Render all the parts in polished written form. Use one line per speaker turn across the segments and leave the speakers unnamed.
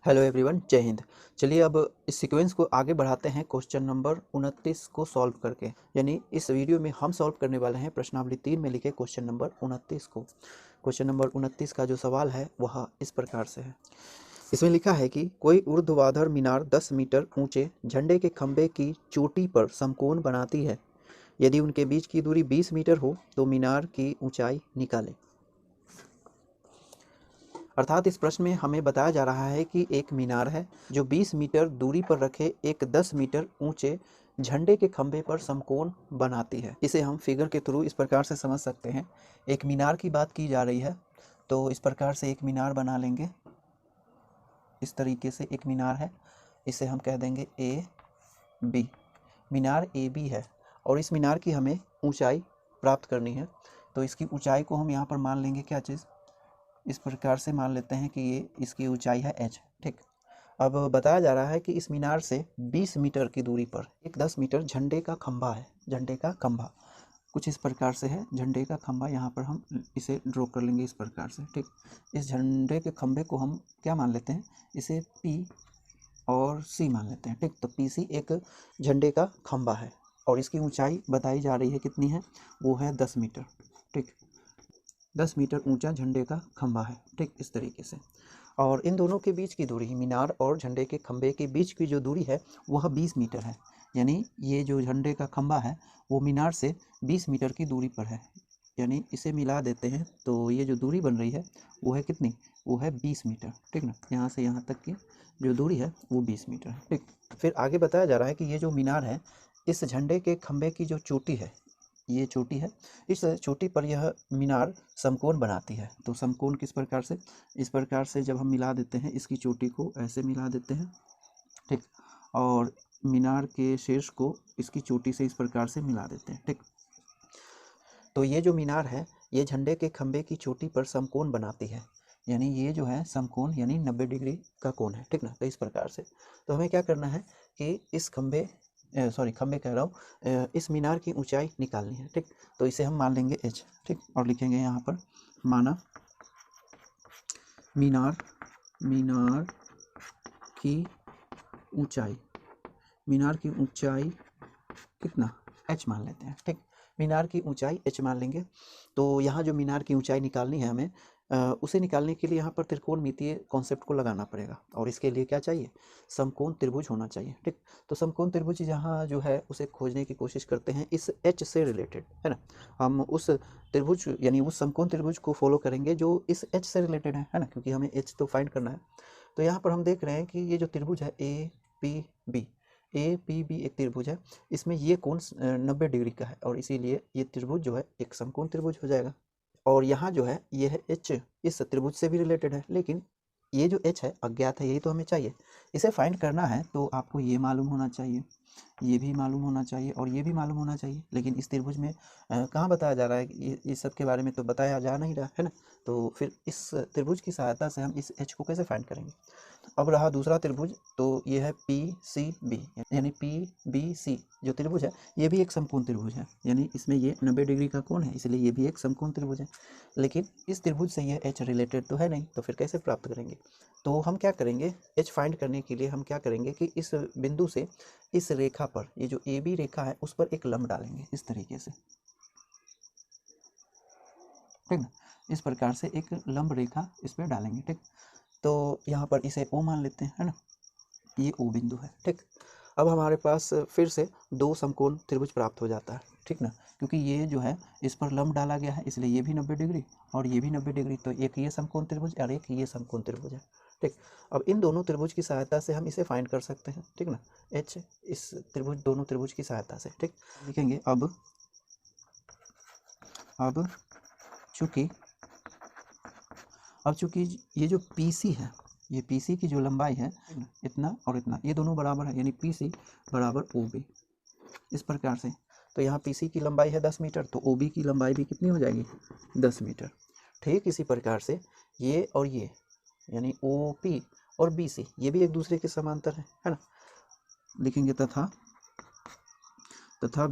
Hello everyone, जय हिंद। चलिए अब इस सीक्वेंस को आगे बढ़ाते हैं क्वेश्चन नंबर 29 को सॉल्व करके। यानी इस वीडियो में हम सॉल्व करने वाले हैं प्रश्नावली 3 में लिखे क्वेश्चन नंबर 29 को। क्वेश्चन नंबर 29 का जो सवाल है वह इस प्रकार से है। इसमें लिखा है कि कोई ऊर्ध्वाधर मीनार 10 मीटर ऊंचे झंडे के खंभे की चोटी पर समकोण बनाती है। यदि उनके बीच की दूरी 20 मीटर हो तो मीनार की ऊंचाई निकालें। अर्थात इस प्रश्न में हमें बताया जा रहा है कि एक मीनार है जो 20 मीटर दूरी पर रखे एक 10 मीटर ऊंचे झंडे के खंभे पर समकोण बनाती है। इसे हम फिगर के थ्रू इस प्रकार से समझ सकते हैं। एक मीनार की बात की जा रही है तो इस प्रकार से एक मीनार बना लेंगे। इस तरीके से एक मीनार है, इसे हम कह देंगे A B. Minar A B है और इस मीनार की हमें ऊंचाई प्राप्त करनी है। तो इसकी ऊंचाई को हम यहाँ पर मान लेंगे क्या चीज़, इस प्रकार से मान लेते हैं कि ये इसकी ऊंचाई है h। ठीक, अब बताया जा रहा है कि इस मीनार से 20 मीटर की दूरी पर एक 10 मीटर झंडे का खंभा है। झंडे का खंभा कुछ इस प्रकार से है। झंडे का खंभा यहाँ पर हम इसे ड्रॉ कर लेंगे इस प्रकार से। ठीक, इस झंडे के खंभे को हम क्या मान लेते हैं, इसे P और C मान लेते हैं। ठीक, तो PC एक झंडे का खंभा है और इसकी ऊंचाई बताई जा रही है कितनी है, वो है 10 मीटर। ठीक, 10 मीटर ऊंचा झंडे का खंभा है। ठीक, इस तरीके से। और इन दोनों के बीच की दूरी, मीनार और झंडे के खंभे के बीच की जो दूरी है वह 20 मीटर है। यानी ये जो झंडे का खंभा है वो मीनार से 20 मीटर की दूरी पर है। यानी इसे मिला देते हैं तो ये जो दूरी बन रही है वो है कितनी, वो है 20 मीटर। ठीक ना, यहाँ से यहाँ तक की जो दूरी है वो 20 मीटर है। ठीक, फिर आगे बताया जा रहा है कि ये जो मीनार है, इस झंडे के खंभे की जो चोटी है, ये चोटी है, इस चोटी पर यह मीनार समकोण बनाती है। तो समकोण किस प्रकार से, इस प्रकार से जब हम मिला देते हैं, इसकी चोटी को ऐसे मिला देते हैं। ठीक, और मीनार के शीर्ष को इसकी चोटी से इस प्रकार से मिला देते हैं। ठीक, तो ये जो मीनार है ये झंडे के खंभे की चोटी पर समकोण बनाती है। यानी ये जो है समकोण यानी 90 डिग्री का कोण है। ठीक ना, तो इस प्रकार से तो हमें क्या करना है कि इस खंभे खंभे कह रहा हूँ, इस मीनार की ऊंचाई निकालनी है। ठीक, तो इसे हम मान लेंगे h। ठीक, और लिखेंगे यहाँ पर माना मीनार मीनार की ऊंचाई, मीनार की ऊंचाई कितना, h मान लेते हैं। ठीक, मीनार की ऊंचाई h मान लेंगे। तो यहाँ जो मीनार की ऊंचाई निकालनी है हमें, उसे निकालने के लिए यहाँ पर त्रिकोणमितीय कॉन्सेप्ट को लगाना पड़ेगा और इसके लिए क्या चाहिए, समकोण त्रिभुज होना चाहिए। ठीक, तो समकोण त्रिभुज यहाँ जो है उसे खोजने की कोशिश करते हैं इस h से रिलेटेड, है ना। हम उस त्रिभुज यानी उस समकोण त्रिभुज को फॉलो करेंगे जो इस h से रिलेटेड है ना, क्योंकि हमें h तो फाइंड करना है। तो यहाँ पर हम देख रहे हैं कि ये जो त्रिभुज है APB, APB एक त्रिभुज है। इसमें ये कोण 90 डिग्री का है और इसीलिए ये त्रिभुज जो है एक समकोण त्रिभुज हो जाएगा। और यहाँ जो है ये है h, इस त्रिभुज से भी रिलेटेड है, लेकिन ये जो h है अज्ञात है, यही तो हमें चाहिए। इसे फाइंड करना है तो आपको ये मालूम होना चाहिए, ये भी मालूम होना चाहिए और ये भी मालूम होना चाहिए। लेकिन इस त्रिभुज में कहाँ बताया जा रहा है कि इस सब के बारे में तो बताया जा नहीं रहा है ना। तो फिर इस त्रिभुज की सहायता से हम इस h को कैसे फाइंड करेंगे। अब रहा दूसरा त्रिभुज, तो ये है PCB यानी PBC जो त्रिभुज है ये भी एक समकोण त्रिभुज है। यानी इसमें ये 90 डिग्री का कोण है, इसलिए ये भी एक समकोण त्रिभुज है। लेकिन इस त्रिभुज से ये h रिलेटेड तो है नहीं, तो फिर कैसे प्राप्त करेंगे। तो हम क्या करेंगे, h फाइंड करने के लिए हम क्या करेंगे कि इस बिंदु से इस रेखा पर, ये जो AB रेखा है उस पर एक लंब डालेंगे इस तरीके से। ठीक ना, इस प्रकार से एक लंब रेखा इस पर डालेंगे। ठीक, तो यहाँ पर इसे O मान लेते हैं, है ना, ये O बिंदु है। ठीक, अब हमारे पास फिर से दो समकोण त्रिभुज प्राप्त हो जाता है। ठीक ना, क्योंकि ये जो है इस पर लंब डाला गया है इसलिए ये भी 90 डिग्री और ये भी 90 डिग्री, तो एक ये समकोण त्रिभुज और एक ये समकोण त्रिभुज है। ठीक, अब इन दोनों त्रिभुज की सहायता से हम इसे फाइंड कर सकते हैं। ठीक ना, h इस त्रिभुज, दोनों त्रिभुज की सहायता से। ठीक, लिखेंगे अब चूंकि ये जो PC है, ये PC की जो लंबाई है इतना और इतना, ये दोनों बराबर है, यानी PC बराबर OB इस प्रकार से। तो यहाँ PC की लंबाई है 10 मीटर, तो OB की लंबाई भी कितनी हो जाएगी, 10 मीटर। ठीक इसी प्रकार से ये और ये यानी OP और BC ये भी एक दूसरे के समांतर है ना। लिखेंगे तथा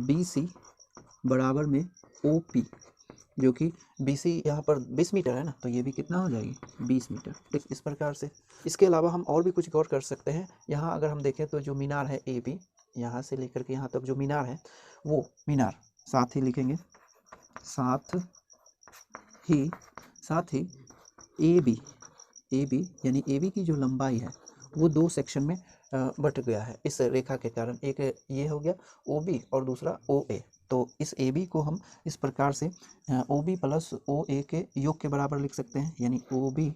BC बराबर में OP जो कि BC यहाँ पर 20 मीटर है ना, तो ये भी कितना हो जाएगी 20 मीटर। ठीक, इस प्रकार से। इसके अलावा हम और भी कुछ गौर कर सकते हैं। यहाँ अगर हम देखें तो जो मीनार है AB, यहाँ से लेकर के यहाँ तक जो मीनार है, वो मीनार साथ ही लिखेंगे, साथ ही AB यानी AB की जो लंबाई है वो 2 सेक्शन में बट गया है इस रेखा के कारण। एक ये हो गया OB और दूसरा OA। तो इस AB को हम इस प्रकार से OB प्लस OA के योग के बराबर लिख सकते हैं, यानी OB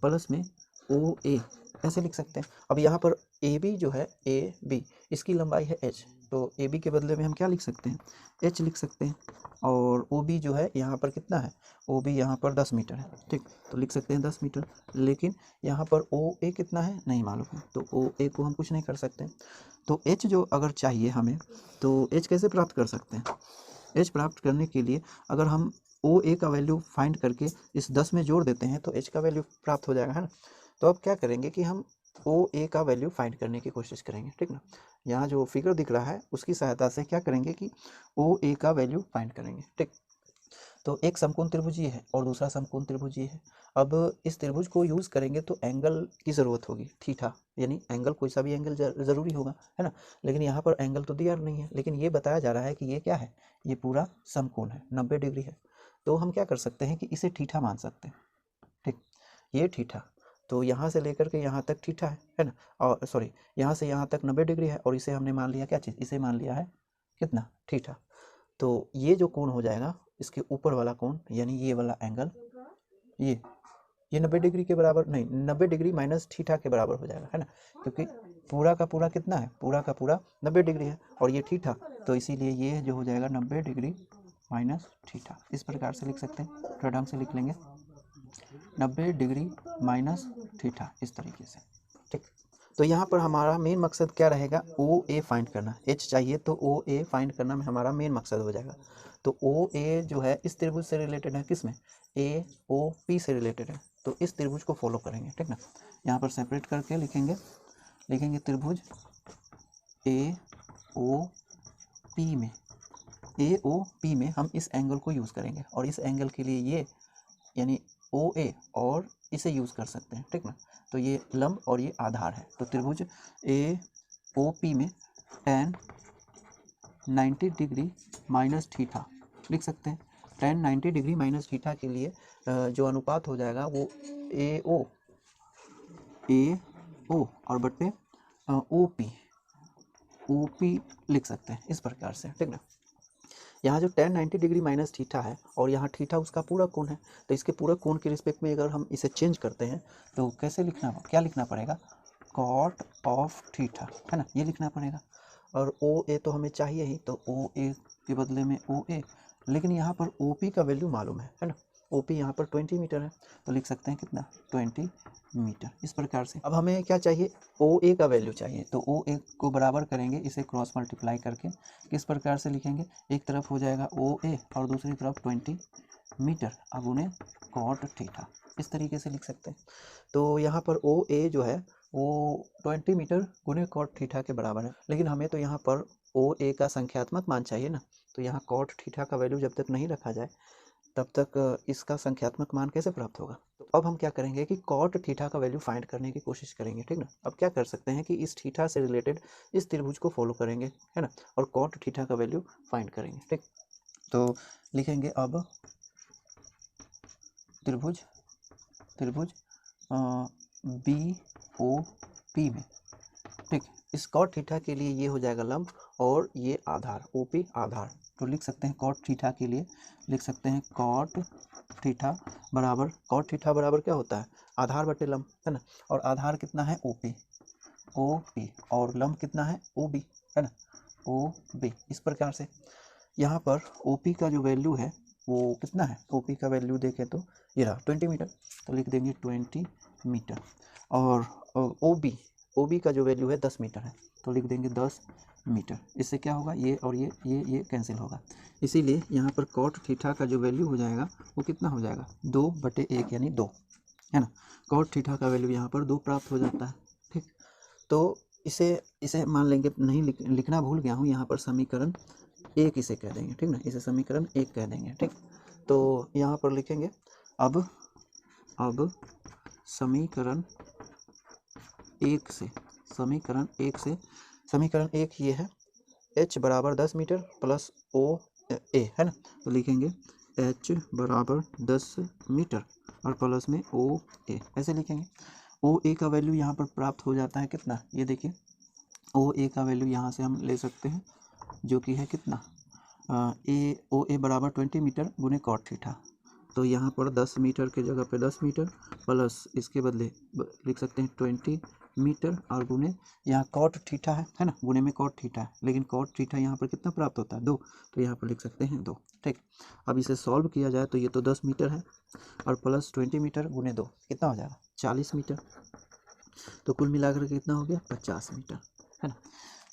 प्लस में OA ऐसे लिख सकते हैं। अब यहाँ पर AB जो है AB, इसकी लंबाई है H, तो AB के बदले में हम क्या लिख सकते हैं, H लिख सकते हैं। और OB जो है यहाँ पर कितना है, OB यहाँ पर 10 मीटर है। ठीक, तो लिख सकते हैं 10 मीटर। लेकिन यहाँ पर OA कितना है नहीं मालूम है, तो OA को हम कुछ नहीं कर सकते। तो H जो अगर चाहिए हमें, तो H कैसे प्राप्त कर सकते हैं। H प्राप्त करने के लिए अगर हम OA का वैल्यू फाइंड करके इस 10 में जोड़ देते हैं तो H का वैल्यू प्राप्त हो जाएगा, है ना। तो अब क्या करेंगे कि हम OA का वैल्यू फाइंड करने की कोशिश करेंगे। ठीक ना, यहाँ जो फिगर दिख रहा है उसकी सहायता से क्या करेंगे कि OA का वैल्यू फाइंड करेंगे। ठीक, तो एक समकोण त्रिभुज ये है और दूसरा समकोण त्रिभुज ये है। अब इस त्रिभुज को यूज़ करेंगे तो एंगल की ज़रूरत होगी, थीटा, यानी एंगल कोई सा भी एंगल ज़रूरी होगा, है ना। लेकिन यहाँ पर एंगल तो दिया नहीं है, लेकिन ये बताया जा रहा है कि ये क्या है, ये पूरा समकोण है, 90 डिग्री है। तो हम क्या कर सकते हैं कि इसे थीटा मान सकते हैं। ठीक, ये थीटा, तो यहाँ से लेकर के यहाँ तक थीटा है ना, और सॉरी यहाँ से यहाँ तक 90 डिग्री है, और इसे हमने मान लिया क्या चीज़, इसे मान लिया है कितना, थीटा। तो ये जो कोण हो जाएगा, इसके ऊपर वाला कोण यानी ये वाला एंगल, ये 90 डिग्री के बराबर नहीं, 90 डिग्री माइनस थीटा के बराबर हो जाएगा, है ना, क्योंकि पूरा का पूरा कितना है, पूरा का पूरा 90 डिग्री है और ये थीटा, तो इसीलिए ये जो हो जाएगा 90 डिग्री माइनस थीटा। इस प्रकार से लिख सकते हैं, थोड़ा ढंग से लिख लेंगे, 90 डिग्री माइनस थीटा, इस तरीके से। ठीक, तो यहाँ पर हमारा मेन मकसद क्या रहेगा, OA फाइंड करना। H चाहिए तो OA फाइंड करना में हमारा मेन मकसद हो जाएगा। तो OA जो है इस त्रिभुज से रिलेटेड है, किस में, AOP से रिलेटेड है, तो इस त्रिभुज को फॉलो करेंगे। ठीक ना, यहाँ पर सेपरेट करके लिखेंगे त्रिभुज AOP में हम इस एंगल को यूज़ करेंगे, और इस एंगल के लिए ये यानी OA और इसे यूज़ कर सकते हैं। ठीक ना, तो ये लंब और ये आधार है। तो त्रिभुज AOP में tan 90 डिग्री माइनस थीटा लिख सकते हैं। tan 90 डिग्री माइनस थीटा के लिए जो अनुपात हो जाएगा वो AO और बट्टे OP लिख सकते हैं, इस प्रकार से। ठीक ना, यहाँ जो tan 90 डिग्री माइनस थीटा है और यहाँ थीटा उसका पूरा कोण है, तो इसके पूरा कोण के रिस्पेक्ट में अगर हम इसे चेंज करते हैं तो कैसे लिखना, क्या लिखना पड़ेगा, कॉट ऑफ थीटा, है ना, ये लिखना पड़ेगा। और OA तो हमें चाहिए ही, तो OA के बदले में OA, लेकिन यहाँ पर OP का वैल्यू मालूम है ना, OP यहाँ पर 20 मीटर है, तो लिख सकते हैं कितना, 20 मीटर, इस प्रकार से। अब हमें क्या चाहिए, OA का वैल्यू चाहिए, तो OA को बराबर करेंगे इसे क्रॉस मल्टीप्लाई करके। किस प्रकार से लिखेंगे, एक तरफ हो जाएगा OA और दूसरी तरफ 20 मीटर अब उन्हें कॉट थीटा, इस तरीके से लिख सकते हैं। तो यहाँ पर OA जो है वो 20 मीटर गुने कॉट थीटा के बराबर है, लेकिन हमें तो यहाँ पर OA का संख्यात्मक मान चाहिए ना, तो यहाँ कॉट थीटा का वैल्यू जब तक नहीं रखा जाए तब तक इसका संख्यात्मक मान कैसे प्राप्त होगा। तो अब हम क्या करेंगे कि कॉट थीटा का वैल्यू फाइंड करने की कोशिश करेंगे। ठीक ना, अब क्या कर सकते हैं कि इस थीटा से रिलेटेड इस त्रिभुज को फॉलो करेंगे, है ना, और कॉट थीटा का वैल्यू फाइंड करेंगे। ठीक, तो लिखेंगे अब त्रिभुज BOP में। ठीक, इस कॉट थीटा के लिए ये हो जाएगा लंब और ये आधार, OP आधार, तो लिख सकते हैं कॉट थीटा के लिए लिख सकते हैं कॉट थीटा बराबर क्या होता है, आधार बटे लंब, है ना, और आधार कितना है OP और लंब कितना है OB, है ना, OB, इस प्रकार से। यहाँ पर OP का जो वैल्यू है वो कितना है, OP का वैल्यू देखें तो ये रहा 20 मीटर, तो लिख देंगे 20 मीटर, और OB का जो वैल्यू है 10 मीटर है, तो लिख देंगे 10 मीटर। इससे क्या होगा, ये और ये कैंसिल होगा, इसीलिए यहाँ पर कॉट थीटा का जो वैल्यू हो जाएगा वो कितना हो जाएगा, 2/1 यानी 2, है ना। कॉट थीटा का वैल्यू यहाँ पर 2 प्राप्त हो जाता है। ठीक, तो इसे मान लेंगे, नहीं लिखना भूल गया हूँ, यहाँ पर समीकरण 1 इसे कह देंगे। ठीक ना, इसे समीकरण 1 कह देंगे। ठीक, तो यहाँ पर लिखेंगे अब समीकरण एक ये है h बराबर 10 मीटर प्लस ओ ए है ना, तो लिखेंगे h बराबर 10 मीटर और प्लस में ओ ए, ऐसे लिखेंगे। ओ ए का वैल्यू यहाँ पर प्राप्त हो जाता है कितना, ये देखिए ओ ए का वैल्यू यहाँ से हम ले सकते हैं जो कि है कितना, ओ ए बराबर 20 मीटर गुने कॉट थीटा। तो यहाँ पर 10 मीटर के जगह पे 10 मीटर प्लस इसके बदले लिख सकते हैं 20 मीटर और गुने यहाँ कॉट थीटा है ना, गुने में कॉट थीटा है, लेकिन कॉट थीटा यहाँ पर कितना प्राप्त होता है 2, तो यहाँ पर लिख सकते हैं 2। ठीक, अब इसे सॉल्व किया जाए तो ये तो 10 मीटर है और प्लस 20 मीटर गुने 2 कितना हो जाएगा 40 मीटर, तो कुल मिलाकर के कितना हो गया 50 मीटर है ना।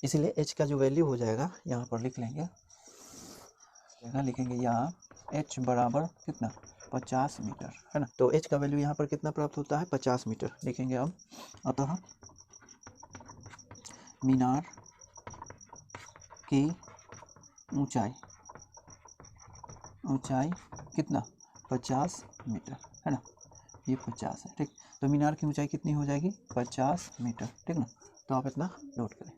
इसीलिए h का जो वैल्यू हो जाएगा यहाँ पर लिख लेंगे, लिखेंगे यहाँ h बराबर कितना 50 मीटर है ना। तो h का वैल्यू यहाँ पर कितना प्राप्त होता है 50 मीटर लिखेंगे अब। अतः मीनार की ऊंचाई कितना 50 मीटर है ना, ये 50 है। ठीक, तो मीनार की ऊंचाई कितनी हो जाएगी 50 मीटर। ठीक ना, तो आप इतना नोट करें।